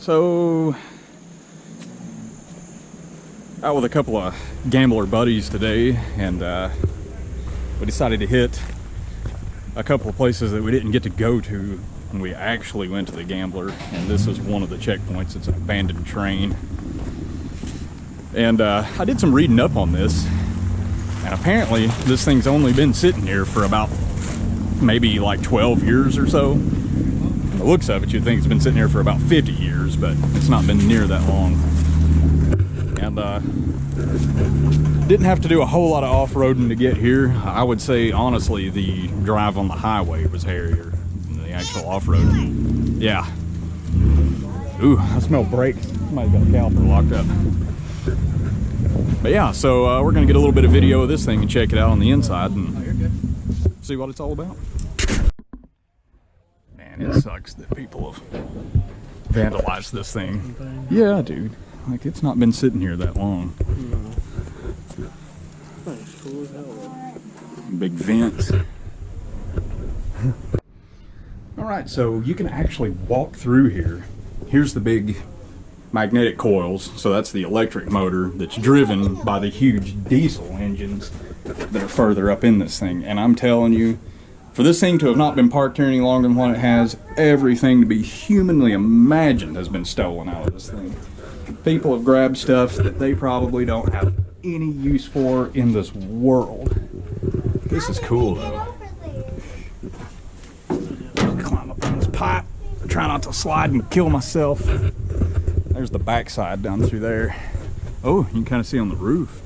So, out with a couple of gambler buddies today, and we decided to hit a couple of places that we didn't get to go to when we actually went to the gambler, and this is one of the checkpoints. It's an abandoned train. And I did some reading up on this, and apparently this thing's only been sitting here for about maybe like 12 years or so. From the looks of it, you'd think it's been sitting here for about 50 years, but it's not been near that long. And didn't have to do a whole lot of off-roading to get here. I would say, honestly, the drive on the highway was hairier than the actual off-road. Yeah. Ooh, I smell brakes. Somebody's got a caliper locked up. But yeah, so we're gonna get a little bit of video of this thing and check it out on the inside and see what it's all about. Man, it sucks that people have vandalized this thing. Yeah, dude. Like, it's not been sitting here that long. Big vents. Alright, so you can actually walk through here. Here's the big magnetic coils, so that's the electric motor that's driven by the huge diesel engines that are further up in this thing. And I'm telling you, for this thing to have not been parked here any longer than what it has, everything to be humanly imagined has been stolen out of this thing. People have grabbed stuff that they probably don't have any use for in this world. This is cool though. Climb up on this pipe, try not to slide and kill myself. There's the backside down through there. Oh, you can kind of see on the roof.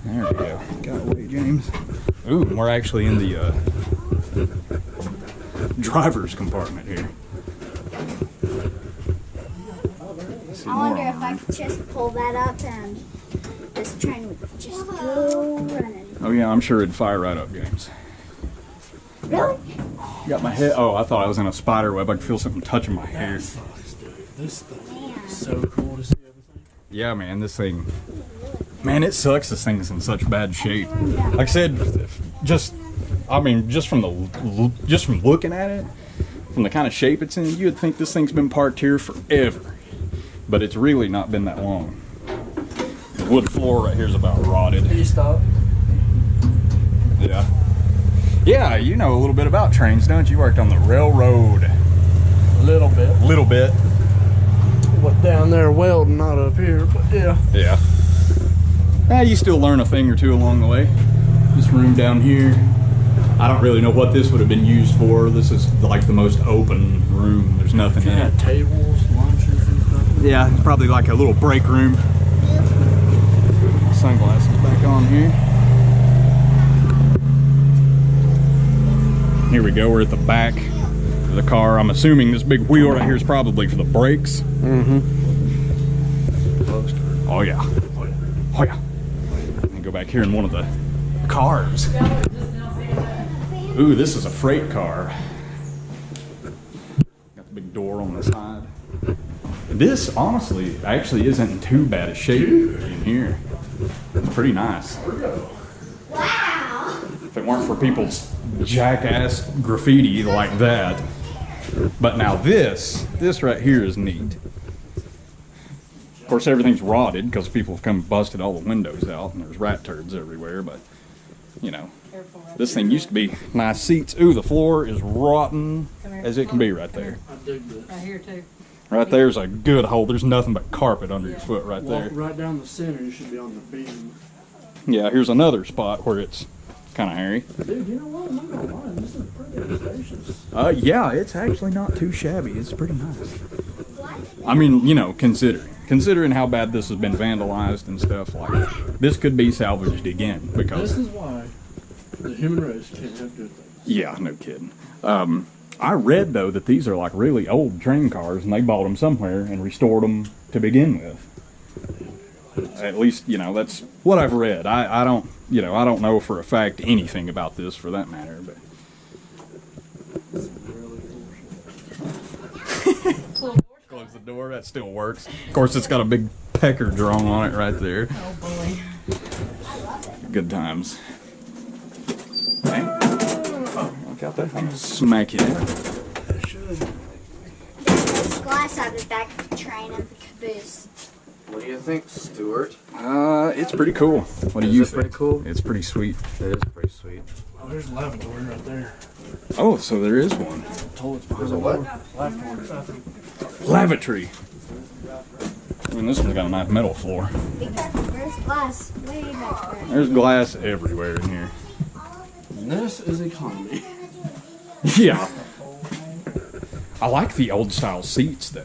There we go. Got away, James. Ooh, we're actually in the driver's compartment here. I wonder if I could just pull that up and this train would just go running. Oh yeah, I'm sure it'd fire right up, James. Really? Got my head. Oh, I thought I was in a spider web. I could feel something touching my hair. This thing is so cool to see everything. Yeah, man, this thing. Man, it sucks. This thing's in such bad shape. Like I said, just from looking at it, from the kind of shape it's in, you'd think this thing's been parked here forever. But it's really not been that long. The wood floor right here is about rotted. Can you stop? Yeah. Yeah, you know a little bit about trains, don't you? You worked on the railroad. A little bit. Little bit. What down there welding, not up here, but yeah. Yeah. You still learn a thing or two along the way. This room down here, I don't really know what this would have been used for. This is like the most open room. There's nothing in it. Tables, lunches and stuff. Yeah, it's probably like a little break room. Sunglasses back on here. Here we go, we're at the back of the car. I'm assuming this big wheel right here is probably for the brakes. Mm-hmm. Oh yeah. Oh yeah. Let me go back here in one of the cars. Ooh, this is a freight car. Got the big door on the side. This, honestly, actually isn't in too bad a shape in here. It's pretty nice. Wow! If it weren't for people's jackass graffiti like that. But now this right here is neat. Of course, everything's rotted because people have come and busted all the windows out and there's rat turds everywhere, but you know, this thing used to be nice seats. Ooh, the floor is rotten as it can be right there. I dig this. Right here too. Right there's a good hole. There's nothing but carpet under your foot right there. Walk right down the center, you should be on the beam. Yeah, here's another spot where it's kind of hairy. Dude, you know what? I'm not gonna lie, this is pretty spacious. Yeah, it's actually not too shabby. It's pretty nice. I mean, you know, considering how bad this has been vandalized and stuff, like, this could be salvaged again because. This is why the human race can't have good things. Yeah, no kidding. I read though that these are like really old train cars, and they bought them somewhere and restored them to begin with. At least, you know, that's what I've read. I don't know for a fact anything about this for that matter, but. Close the door, that still works. Of course, it's got a big pecker drawn on it right there. Oh boy. Good times. Okay. Oh, Look out there. I'm smack it. It should. There's glass out the back of the train and the caboose. What do you think, Stuart? It's pretty cool. What do you think? Pretty cool. It's pretty sweet. It is pretty sweet. Oh, there's a lavatory right there. Oh, so there is one. There's a what? Lavatory. Lavatory. I mean, this one's got a nice metal floor. Be careful, there's glass way back there. There's glass everywhere in here. And this is economy. Yeah. I like the old style seats though.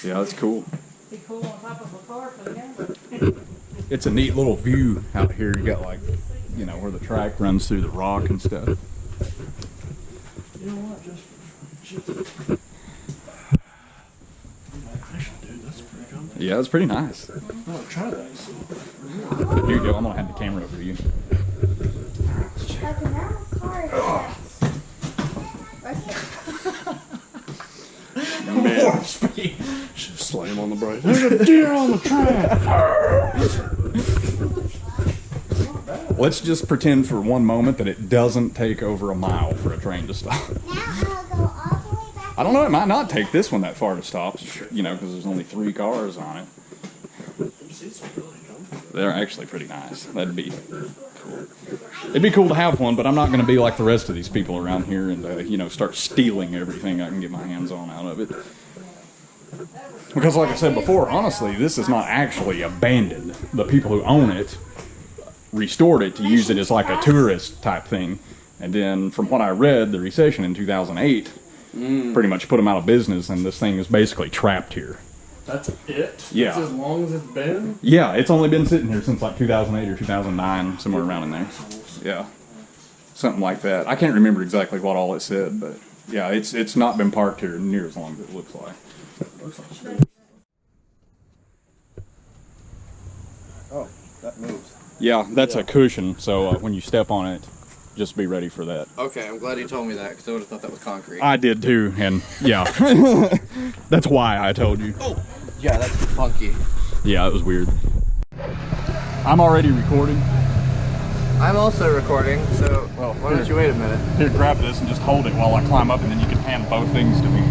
Yeah, that's cool. Be cool on top of a car for the game. It's a neat little view out here. You got like, you know, where the track runs through the rock and stuff. You know what? Just for actually, dude, that's pretty comfy. Yeah, it's pretty nice. Oh, try that. Here you go. I'm gonna hand the camera over to you. Like now, car is Warp speed. Just slam on the brake. There's a deer on the track. Let's just pretend for one moment that it doesn't take over a mile for a train to stop. Now I'll go all the way back. I don't know. It might not take this one that far to stop. You know, because there's only 3 cars on it. They're actually pretty nice. That'd be cool. It'd be cool to have one, but I'm not going to be like the rest of these people around here and, you know, start stealing everything I can get my hands on out of it. Because like I said before, honestly, this is not actually abandoned. The people who own it restored it to use it as like a tourist type thing. And then from what I read, the recession in 2008 pretty much put them out of business, and this thing is basically trapped here. That's it? Yeah. That's as long as it's been? Yeah, it's only been sitting here since like 2008 or 2009, somewhere around in there. Yeah, something like that. I can't remember exactly what all it said, but yeah, it's not been parked here near as long as it looks like. Oh, that moves. Yeah, that's a cushion, so when you step on it, just be ready for that. Okay, I'm glad you told me that, because I would have thought that was concrete. I did too, and yeah, that's why I told you. Oh, yeah, that's funky. Yeah, it was weird. I'm already recording. I'm also recording, so Well, why don't you wait a minute? Here, grab this and just hold it while I climb up, and then you can hand both things to me.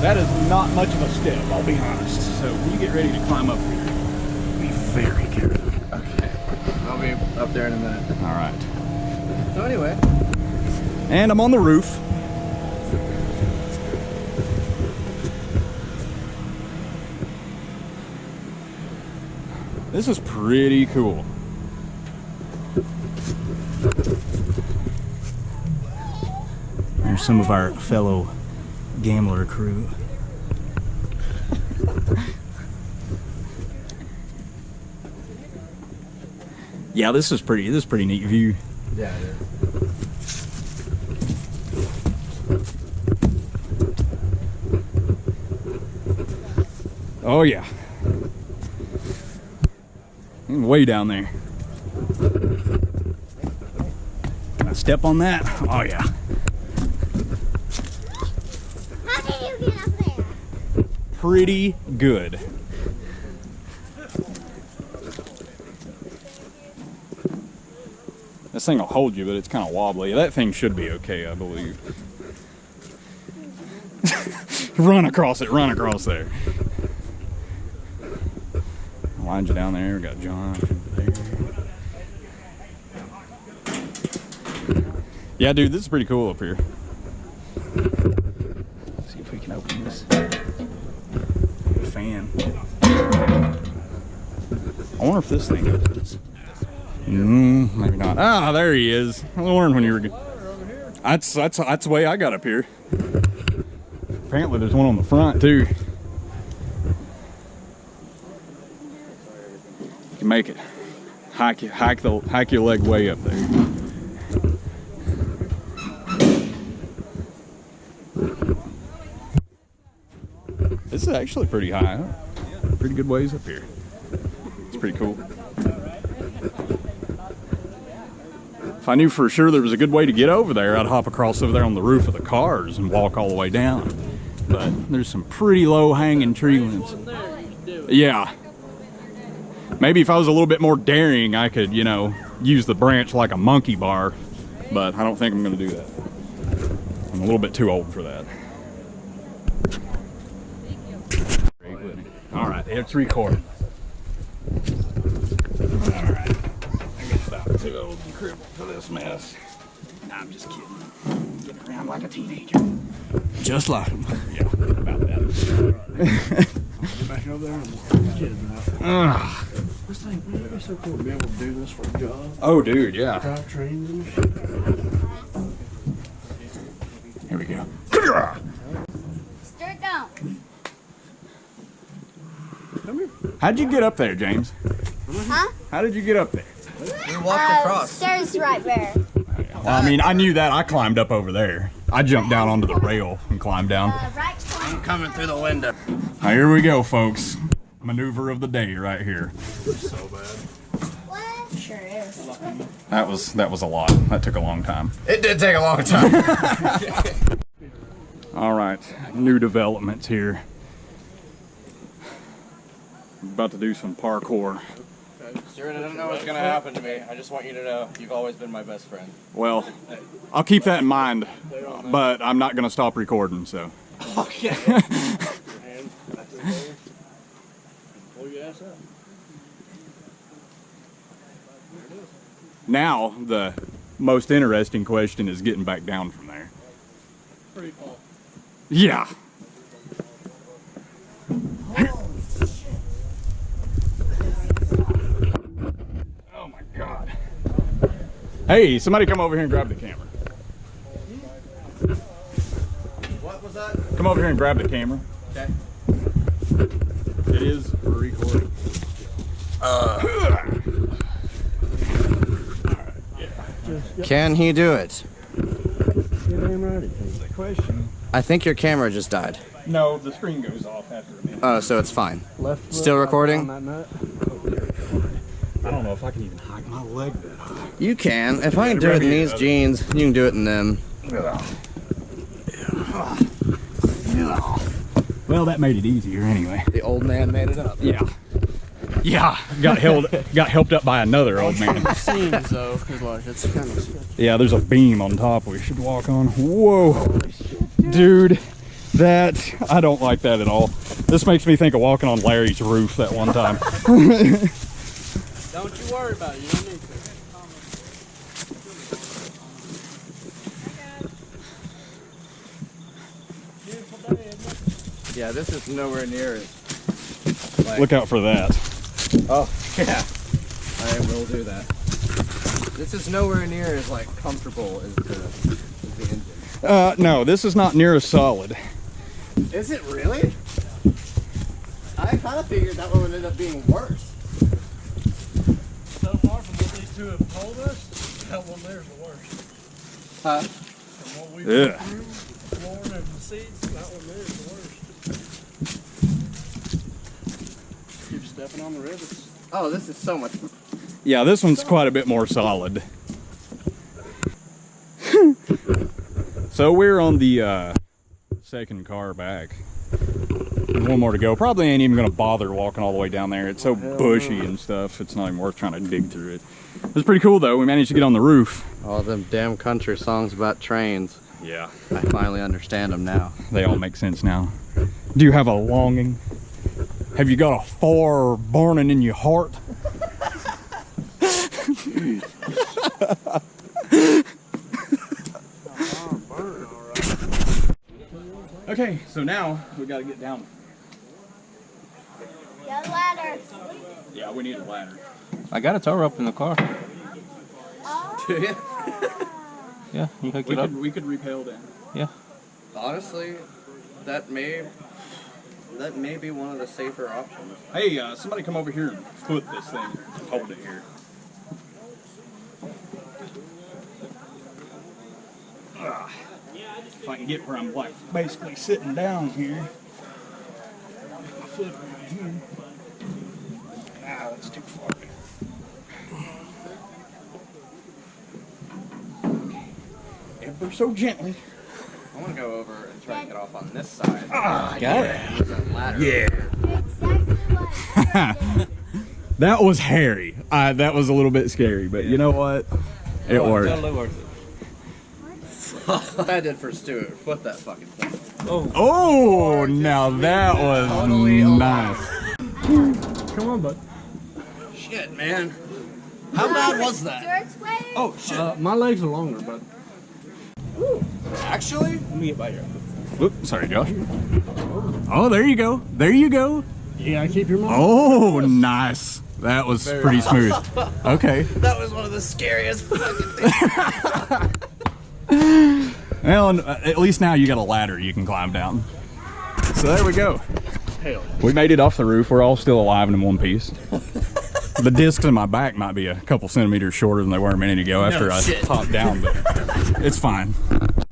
That is not much of a step, I'll be honest. So when you get ready to climb up here, be very careful. Okay. I'll be up there in a minute. All right. So anyway. And I'm on the roof. This is pretty cool. There's some of our fellow gambler crew. Yeah, this is pretty neat view. Yeah, it is. Oh yeah. Way down there. Can I step on that? Oh yeah. How did you get up there? Pretty good. This thing will hold you, but it's kind of wobbly. That thing should be okay, I believe. Run across it, run across there. Wind you down there, we got John there. Yeah, dude, this is pretty cool up here. Let's see if we can open this fan. I wonder if this thing opens. Maybe not. Ah, there he is. I was wondering when you were good. That's the way I got up here. Apparently there's one on the front too. You can make it. Hike your leg way up there. This is actually pretty high up. Pretty good ways up here. It's pretty cool. If I knew for sure there was a good way to get over there, I'd hop across over there on the roof of the cars and walk all the way down. But there's some pretty low hanging tree limbs. Yeah. Maybe if I was a little bit more daring, I could, you know, use the branch like a monkey bar, but I don't think I'm going to do that. I'm a little bit too old for that. All right, it's recording. All right, I guess about too old and crippled for this mess. Nah, I'm just kidding. Getting around like a teenager. Just like him. Yeah, about that. Get back over there and kidding now. This thing, man, it'd be so cool to be able to do this for a job. Oh, dude, yeah. Drive trains and shit. Here we go. Start down. Come here. How'd you get up there, James? Huh? How did you get up there? We walked across. Stairs right there. Well, I mean, I knew that. I climbed up over there. I jumped down onto the rail and climbed down. Right corner. I'm coming through the window. Now, here we go, folks. Maneuver of the day right here. So bad. What? Sure is. That was a lot. That took a long time. It did take a long time. All right, new developments here. About to do some parkour. Stuart, I don't know what's gonna happen to me. I just want you to know you've always been my best friend. Well, I'll keep that in mind, but I'm not gonna stop recording, so. Okay. And that's it there. Pull your ass up. Now, the most interesting question is getting back down from there. Pretty cool. Yeah. Oh my God. Hey, somebody come over here and grab the camera. What was that? Come over here and grab the camera. Okay. It is recording. Can he do it? You're damn right it is. The question. I think your camera just died. No, the screen goes off after a minute. Oh, so it's fine. Left foot Still recording? on that nut. I don't know if I can even hike my leg that high. You can. If I can do it in these jeans, you can do it in them. Well, that made it easier anyway. The old man made it up. Yeah. Yeah, got helped up by another old man. Seams though, because like it's kind of sketchy. Yeah, there's a beam on top we should walk on. Whoa, dude, that I don't like that at all. This makes me think of walking on Larry's roof that one time. Don't you worry about it. You don't need to. Beautiful day, isn't it? Yeah, this is nowhere near as. Look out for that. Oh, yeah. I will do that. This is nowhere near as like comfortable as the engine. No, this is not near as solid. Is it really? I kind of figured that one would end up being worse. So far from what these two have told us, that one there's the worst. Huh? From what we've Yeah. been through, the floor and the seats, that one there's the worst. Keep stepping on the rivets. Oh, this is so much. Yeah, this one's quite a bit more solid. So we're on the second car back. There's one more to go. Probably ain't even gonna bother walking all the way down there. It's so bushy and stuff. It's not even worth trying to dig through it. It was pretty cool though. We managed to get on the roof. All them damn country songs about trains. Yeah. I finally understand them now. They all make sense now. Do you have a longing? Have you got a fire burning in your heart? Okay, so now we gotta get down. Get a ladder. Yeah, we need a ladder. I got a tow rope in the car. Oh. Do you? Yeah, you hook it up. We could rappel down. Yeah. Honestly, that may be one of the safer options. Hey, somebody come over here and foot this thing. Hold it here. If I can get where I'm like basically sitting down here. My foot right here. Ah, that's too far. Ever so gently. I'm gonna go over and try to get off on this side. Ah, Got it. Use that ladder. Yeah. Exactly what I did. That was hairy. That was a little bit scary, but you know what? It worked. Totally worth it. I did for Stuart. Foot that fucking thing. Oh, now that was Totally nice. Come on, bud. Shit, man. How bad was that? Stuart's waiting. Oh, shit. My legs are longer, but Actually? Let me get by here. Whoop, sorry, Josh. Oh, there you go. There you go. yeah, I keep your mom. Oh, nice. That was pretty smooth. Okay. That was one of the scariest fucking things. Well, at least now you got a ladder you can climb down. So there we go. Hell. We made it off the roof. We're all still alive and in one piece. The discs in my back might be a couple centimeters shorter than they were a minute ago after I shit. popped down, but it's fine.